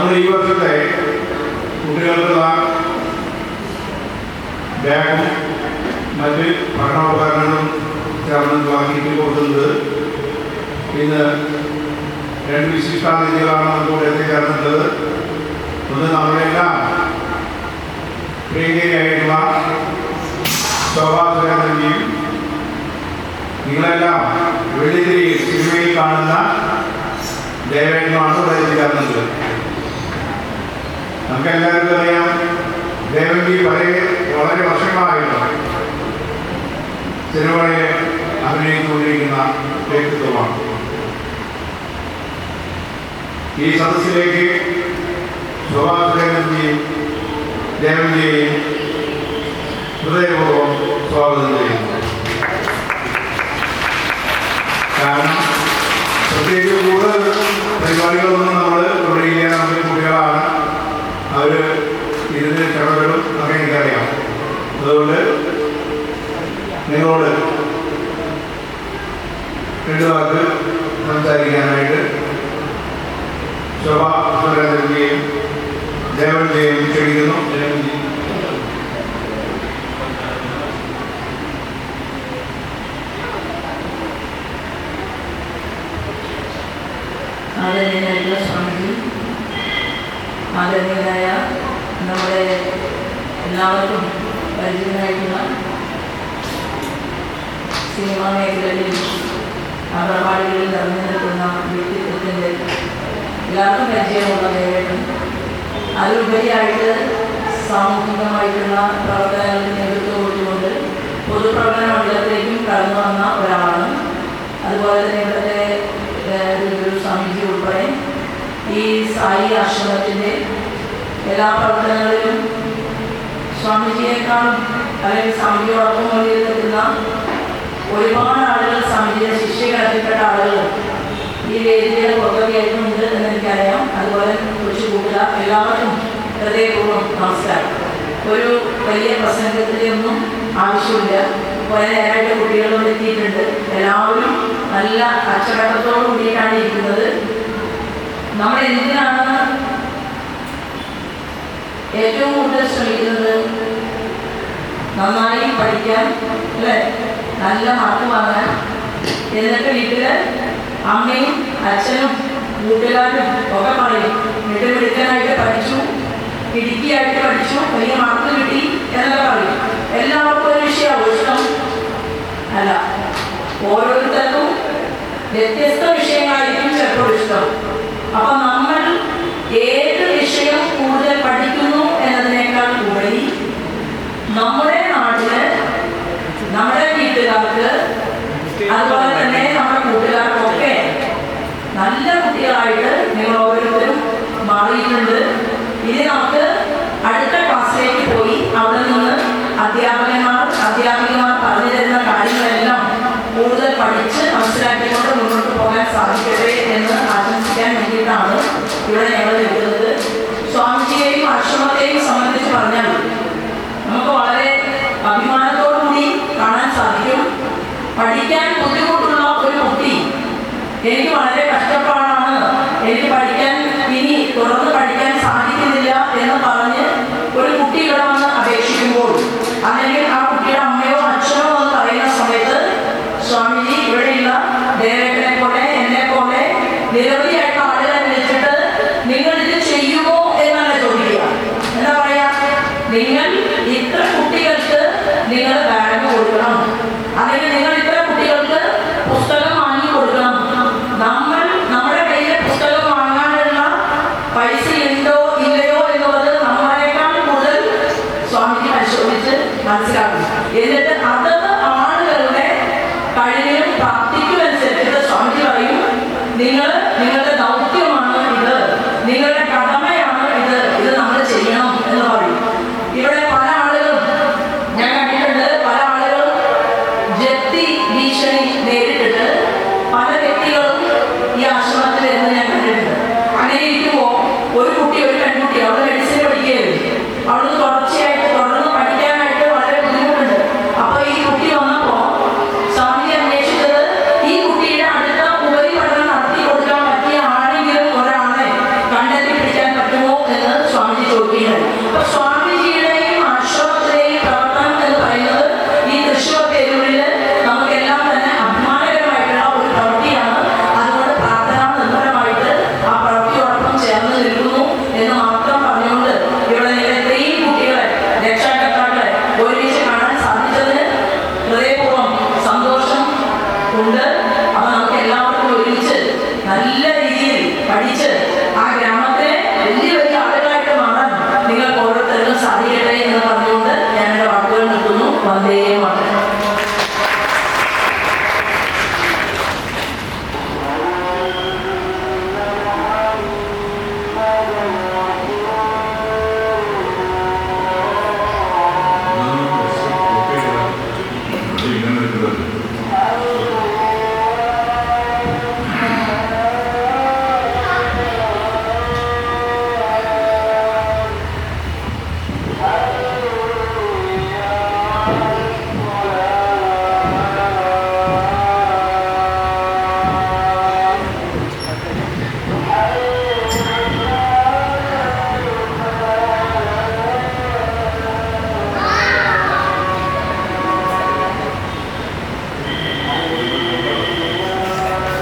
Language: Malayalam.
നമ്മൾ ഈ വർഷത്തെ കുട്ടികൾക്കുള്ള ബാഗും മറ്റ് പഠനോപകരണങ്ങളും ചേർന്നിട്ടുള്ള കിറ്റ് കൊടുക്കുന്നത് ഇന്ന് രണ്ട് വിശിഷ്ടാതിഥികളാണ് നമ്മുടെ എത്തിച്ചേർന്നിട്ടുള്ളത്. ഒന്ന് നമ്മളെല്ലാം പ്രിയങ്കരിയായിട്ടുള്ള ശോഭാ സുരേന്ദ്രൻജിയും നിങ്ങളെല്ലാം വെള്ളിത്തിരി സിനിമയിൽ കാണുന്ന ദേവേന്ദ്രനുമാണ് ഇവിടെ എത്തിച്ചേർന്നത്. നമുക്കെല്ലാവർക്കും അറിയാം, ദേവൻജി വളരെ വർഷങ്ങളായിട്ട് സിനിമകളിൽ അഭിനയിച്ചുകൊണ്ടിരിക്കുന്ന വ്യക്തിത്വമാണ്. ഈ സദസ്സിലേക്ക് ശോഭാ സുരേന്ദ്രൻജിയും ദേവൻജിയെയും ഹൃദയപൂർവ്വം സ്വാഗതം ചെയ്യുന്നു. കാരണം പ്രത്യേകിച്ച് കൂടുതൽ പരിപാടികളൊന്നും നമ്മൾ തുടങ്ങിയ നമ്മുടെ കുട്ടികളാണ്, അവർ ഇതിന് ക്ഷമകളും ഒക്കെ എനിക്കറിയാം. അതുകൊണ്ട് നിങ്ങളോട് രണ്ടു വാക്ക് സംസാരിക്കാനായിട്ട് ശോഭാ സുരേന്ദ്രൻജിയെയും ദേവൻജിയെയും ക്ഷണിക്കുന്നു. ആദരണീയനായിട്ടുള്ള സ്വാമിജി, ആദരണീയനായ നമ്മുടെ എല്ലാവർക്കും പരിചിതനായിട്ടുള്ള സിനിമാ മേഖലയിൽ പരിപാടികളിൽ നിറഞ്ഞു നിൽക്കുന്ന വ്യക്തിത്വത്തിൻ്റെ എല്ലാവർക്കും പരിചയമുള്ള ദേവേട്ടൻ, അതിലുപരിയായിട്ട് സാമൂഹികമായിട്ടുള്ള പ്രവർത്തനങ്ങൾക്ക് നേതൃത്വം കൊടുത്തുകൊണ്ട് പൊതുപ്രവർത്തന മണ്ഡലത്തിലേക്കും കടന്നു വന്ന ഒരാളാണ്. അതുപോലെ തന്നെ ഇവിടുത്തെ സ്വാമിജി ഉൾപ്പെടെ ഈ സായി ആശ്രമത്തിൻ്റെ എല്ലാ പ്രവർത്തനങ്ങളിലും സ്വാമിജിയേക്കാളും അല്ലെങ്കിൽ സ്വാമിജിയോടൊപ്പം മുന്നിൽ നിൽക്കുന്ന ഒരുപാട് ആളുകൾ, സ്വാമിജിയുടെ ശിഷ്യകളാക്കപ്പെട്ട ആളുകൾ ഈ വേദിയുടെ പുറത്തൊക്കെയായിട്ടുണ്ട് എന്ന് എനിക്കറിയാം. അതുപോലെ കൊച്ചു കൂട്ടുകാർ എല്ലാവർക്കും ഹൃദയപൂർവ്വം നമസ്കാരം. ഒരു വലിയ പ്രസംഗത്തിലൊന്നും ആവശ്യമില്ല. കുറേ നേരമായിട്ട് കുട്ടികളോട് എത്തിയിട്ടുണ്ട്. എല്ലാവരും നല്ല അച്ചടക്കത്തോടു കൂടിയിട്ടാണ് ഇരിക്കുന്നത്. നമ്മൾ എന്തിനാണ് ഏറ്റവും കൂടുതൽ ശ്രമിക്കുന്നത്? നന്നായി പഠിക്കാൻ, അല്ലേ, നല്ല മാർക്ക് വാങ്ങാൻ. എന്നിട്ട് വീട്ടിൽ അമ്മയും അച്ഛനും കൂട്ടുകാരും ഒക്കെ പറയും, മിടുമിടുക്കനായിട്ട് പഠിച്ചു, ഇടുക്കിയായിട്ട് പഠിച്ചു, വലിയ മാർക്ക് കിട്ടി എന്നൊക്കെ പറയും. എല്ലാവർക്കും ഒരു വിഷയമാവും ഇഷ്ടം അല്ല, ഓരോരുത്തർക്കും വ്യത്യസ്ത വിഷയങ്ങളായിരിക്കും ചിലപ്പോൾ ഇഷ്ടം. അപ്പം നമ്മൾ ഏത് വിഷയം കൂടുതൽ പഠിക്കുന്നു എന്നതിനേക്കാൾ ഉപരി നമ്മുടെ നാട്ടില് നമ്മുടെ വീട്ടുകാർക്ക് അതുപോലെ തന്നെ നമ്മുടെ കൂട്ടുകാർക്കൊക്കെ നല്ല കുട്ടികളായിട്ട് നിങ്ങൾ ഓരോരുത്തരും മാറിയിട്ടുണ്ട്. ഇനി നമുക്ക് അടുത്ത ക്ലാസ്സിലേക്ക് പോയി അവിടെ നിന്ന് അധ്യാപികമാർ പറഞ്ഞു തരുന്ന കാര്യങ്ങളെല്ലാം കൂടുതൽ പഠിച്ച് മനസ്സിലാക്കിക്കൊണ്ട് മുന്നോട്ട് പോകാൻ സാധിക്കട്ടെ എന്ന് ആശംസിക്കാൻ വേണ്ടിയിട്ടാണ് ഇവിടെ ഞങ്ങൾ നിൽക്കുന്നത്. സ്വാമിജിയെയും ആശ്രമത്തെയും സംബന്ധിച്ച് പറഞ്ഞാൽ നമുക്ക് വളരെ അഭിമാനത്തോടുകൂടി കാണാൻ സാധിക്കും. പഠിക്കാൻ ബുദ്ധിമുട്ടുള്ള ഒരു കുട്ടി, എനിക്ക് വളരെ കഷ്ടപ്പാടാണ്, എനിക്ക് പഠിക്കാൻ ഇനി തുടർന്ന് പഠിക്കാൻ സാധിക്കുന്നില്ല എന്ന് പറഞ്ഞ് ഒരു കുട്ടി ഇവിടെ വന്ന് അപേക്ഷിക്കുമ്പോൾ, അല്ലെങ്കിൽ ആ കുട്ടിയുടെ അമ്മയോ അച്ഛനോ എന്ന് പറയുന്ന സമയത്ത് സ്വാമിജി ഇവിടെയുള്ള ദേവേട്ടനെ പോലെ എന്നെ പോലെ നിരവധിയായിട്ട് ആളുകളെ വിളിച്ചിട്ട് നിങ്ങൾ ഇത് ചെയ്യുമോ എന്നല്ല ചോദിക്കുക. എന്താ പറയാ, നിങ്ങൾ ഇത്ര കുട്ടികൾക്ക് നിങ്ങൾ ബാഗ് കൊടുക്കണം, അല്ലെങ്കിൽ നിങ്ങൾ ഇത്ര കുട്ടികൾക്ക് പുസ്തകം വാങ്ങി കൊടുക്കണം. നമ്മുടെ കയ്യിൽ പുസ്തകം വാങ്ങാനുള്ള പൈസ ഉണ്ടോ ഇല്ലയോ എന്നുള്ളത് നമ്മളെക്കാൾ കൂടുതൽ സ്വാമിജി പരിശോധിച്ച് മനസ്സിലാക്കും. എന്നിട്ട് അത് ആളുകളുടെ കഴിവിനും പ്രാപ്തിക്കും അനുസരിച്ചിട്ട് സ്വാമിജി പറയും, നിങ്ങൾ